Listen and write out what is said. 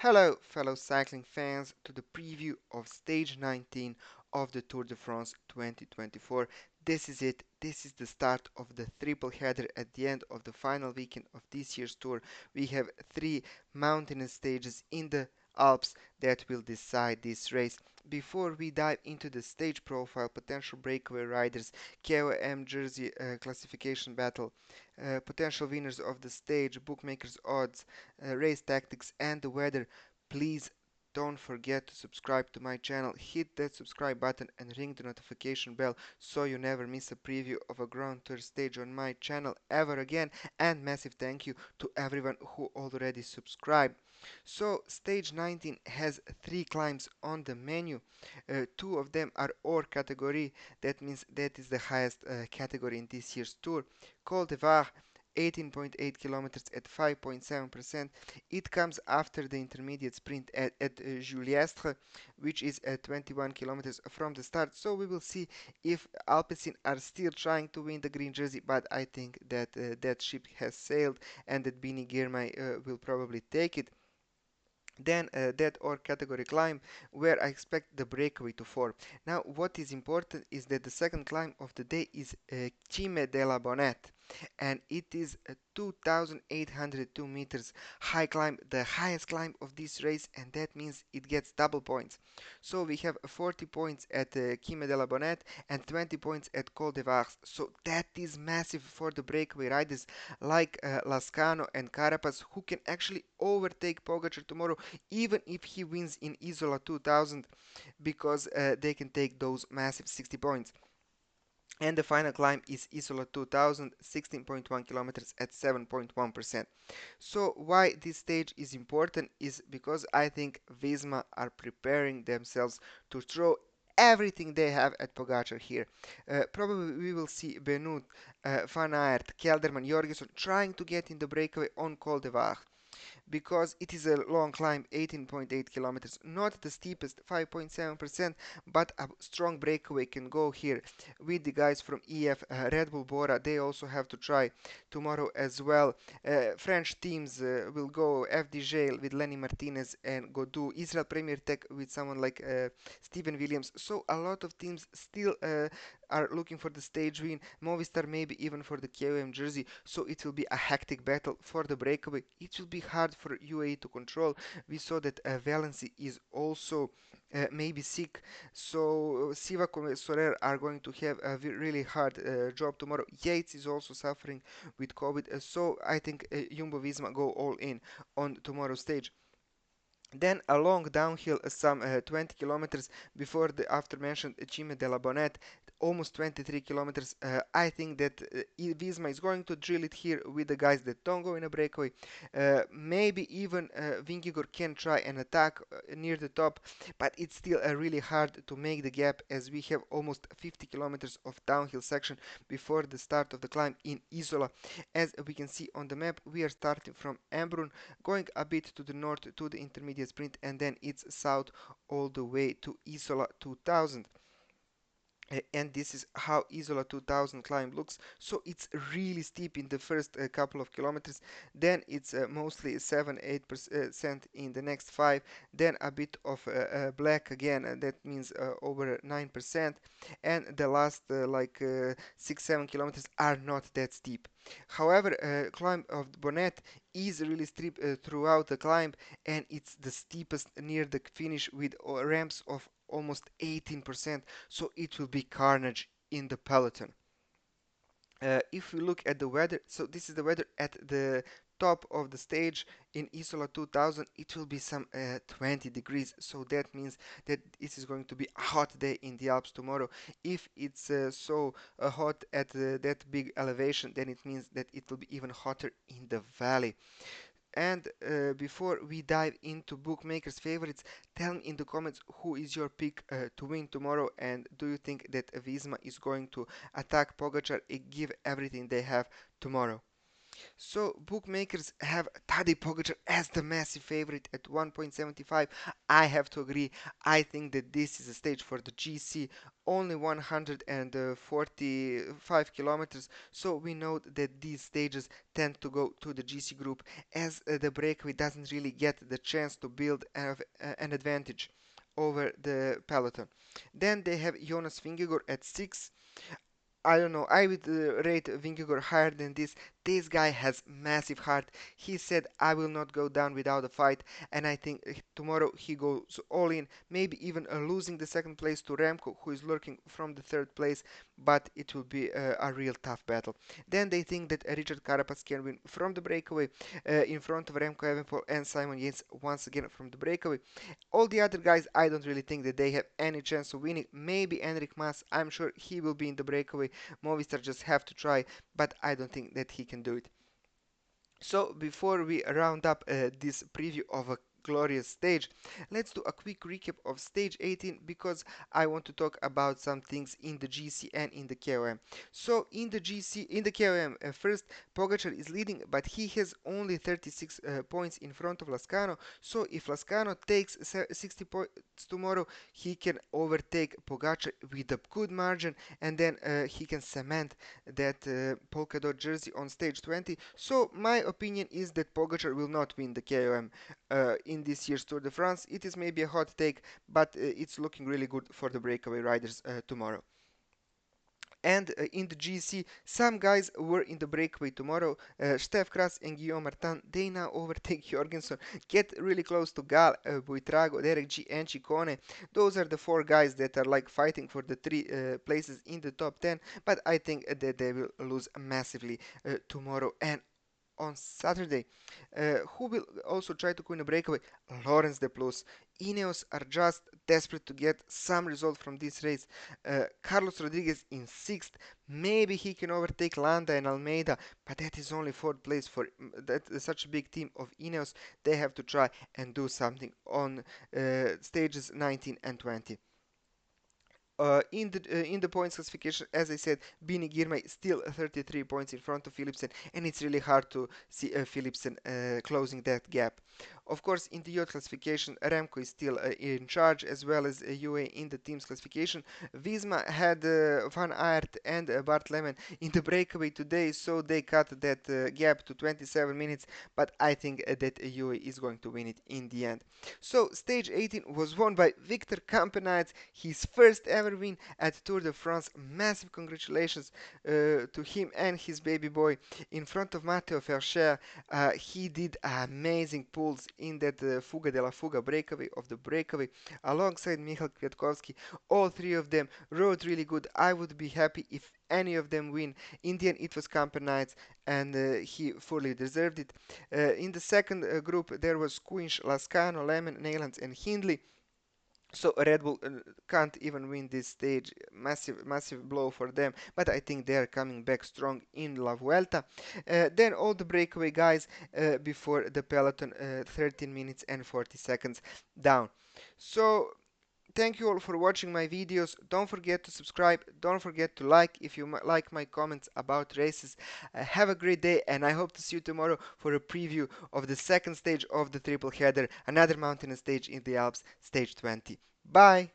Hello, fellow cycling fans, to the preview of stage 19 of the Tour de France 2024. This is it. This is the start of the triple header at the end of the final weekend of this year's tour. We have three mountainous stages in the Alps that will decide this race. Before we dive into the stage profile, potential breakaway riders, KOM jersey classification battle, potential winners of the stage, bookmakers odds, race tactics, and the weather, please don't forget to subscribe to my channel. Hit that subscribe button and ring the notification bell so you never miss a preview of a Grand Tour stage on my channel ever again. And massive thank you to everyone who already subscribed. So stage 19 has three climbs on the menu. Two of them are ore category. That means that is the highest category in this year's tour. Col de Var, 18.8 kilometers at 5.7%. It comes after the intermediate sprint at Juliestre, which is at 21 kilometers from the start. So we will see if Alpecin are still trying to win the green jersey, but I think that that ship has sailed and that Bini Girmay will probably take it. Then that or category climb where I expect the breakaway to form. Now what is important is that the second climb of the day is Cime de la Bonette, and it is a 2802 meters high climb, the highest climb of this race, and that means it gets double points. So we have 40 points at Cime de la Bonette and 20 points at Col de Vars. So that is massive for the breakaway riders like Lascano and Carapaz, who can actually overtake Pogacar tomorrow even if he wins in Isola 2000, because they can take those massive 60 points. And the final climb is Isola 2000, 16.1 kilometers at 7.1%. So why this stage is important is because I think Visma are preparing themselves to throw everything they have at Pogacar here. Probably we will see Benoot, Van Aert, Kelderman, Jorgensen trying to get in the breakaway on Col de Var, because it is a long climb, 18.8 kilometers, not the steepest, 5.7%, but a strong breakaway can go here with the guys from EF, Red Bull Bora. They also have to try tomorrow as well. French teams will go FDJ with Lenny Martinez and Godou, Israel Premier Tech with someone like Steven Williams. So a lot of teams still are looking for the stage win. Movistar maybe even for the KOM jersey. So it will be a hectic battle for the breakaway. It will be hard for UAE to control. We saw that Valency is also maybe sick, so Sivak Soler are going to have a really hard job tomorrow. Yates is also suffering with COVID, so I think Jumbo Visma go all in on tomorrow's stage. Then a long downhill, some 20 kilometers before the after mentioned Cime de la Bonette, almost 23 kilometers. I think that Visma is going to drill it here with the guys that don't go in a breakaway. Maybe even Vingegaard can try an attack near the top, but it's still really hard to make the gap, as we have almost 50 kilometers of downhill section before the start of the climb in Isola. As we can see on the map, we are starting from Embrun, going a bit to the north to the intermediate sprint, and then it's south all the way to Isola 2000. And this is how Isola 2000 climb looks. So it's really steep in the first couple of kilometers, then it's mostly 7-8% in the next 5, then a bit of black again, and that means over 9%, and the last 6-7 kilometers are not that steep. However, climb of the Bonnet is really steep throughout the climb, and it's the steepest near the finish with ramps of almost 18%, so it will be carnage in the peloton. If we look at the weather, so this is the weather at the top of the stage in Isola 2000. It will be some 20 degrees, so that means that this is going to be a hot day in the Alps tomorrow. If it's so hot at that big elevation, then it means that it will be even hotter in the valley. And before we dive into bookmakers favorites, tell me in the comments who is your pick to win tomorrow, and do you think that Visma is going to attack Pogacar and give everything they have tomorrow? So bookmakers have Tadej Pogacar as the massive favorite at 1.75. I have to agree. I think that this is a stage for the GC, only 145 kilometers. So we know that these stages tend to go to the GC group, as the breakaway doesn't really get the chance to build an advantage over the peloton. Then they have Jonas Vingegaard at 6. I don't know. I would rate Vingegaard higher than this. This guy has massive heart. He said, "I will not go down without a fight," and I think tomorrow he goes all in. Maybe even losing the second place to Remco, who is lurking from the third place. But it will be a real tough battle. Then they think that Richard Carapaz can win from the breakaway in front of Remco Evenepoel and Simon Yates once again from the breakaway. All the other guys, I don't really think that they have any chance of winning. Maybe Enric Mas, I'm sure he will be in the breakaway. Movistar just have to try, but I don't think that he can do it. So before we round up this preview of a glorious stage, let's do a quick recap of stage 18 because I want to talk about some things in the GC and in the KOM. So in the GC, in the KOM, first Pogacar is leading, but he has only 36 points in front of Lascano. So if Lascano takes 60 points tomorrow, he can overtake Pogacar with a good margin, and then he can cement that polka dot jersey on stage 20. So my opinion is that Pogacar will not win the KOM in this year's Tour de France. It is maybe a hot take, but it's looking really good for the breakaway riders tomorrow. And in the GC, some guys were in the breakaway tomorrow. Steph Kras and Guillaume Martin, they now overtake Jorgensen, get really close to Gal, Buitrago, Derek G, and Ciccone. Those are the four guys that are like fighting for the three places in the top 10, but I think that they will lose massively tomorrow and on Saturday. Who will also try to win a breakaway? Lawrence De Plus. Ineos are just desperate to get some result from this race. Carlos Rodriguez in 6th. Maybe he can overtake Landa and Almeida, but that is only 4th place for that such a big team of Ineos. They have to try and do something on stages 19 and 20. In the points classification, as I said, Bini Girmay still 33 points in front of Philipsen, and it's really hard to see Philipsen closing that gap. Of course, in the yacht classification, Remco is still in charge, as well as UA in the teams classification. Visma had Van Aert and Bart Lehman in the breakaway today, so they cut that gap to 27 minutes, but I think that UA is going to win it in the end. So, stage 18 was won by Victor Campenaerts, his first ever win at Tour de France. Massive congratulations to him and his baby boy in front of Matteo Verscher. He did amazing pulls in that Fuga de la Fuga breakaway of the breakaway alongside Michal Kwiatkowski. All three of them rode really good. I would be happy if any of them win. In the end, it was Campenaerts, and he fully deserved it. In the second group, there was Quinch, Lascano, Lemon, Neylands, and Hindley. So Red Bull can't even win this stage. Massive blow for them. But I think they are coming back strong in La Vuelta. Then all the breakaway guys before the peloton, 13 minutes and 40 seconds down. So thank you all for watching my videos. Don't forget to subscribe. Don't forget to like if you like my comments about races. Have a great day, and I hope to see you tomorrow for a preview of the second stage of the triple header, another mountain stage in the Alps, stage 20. Bye!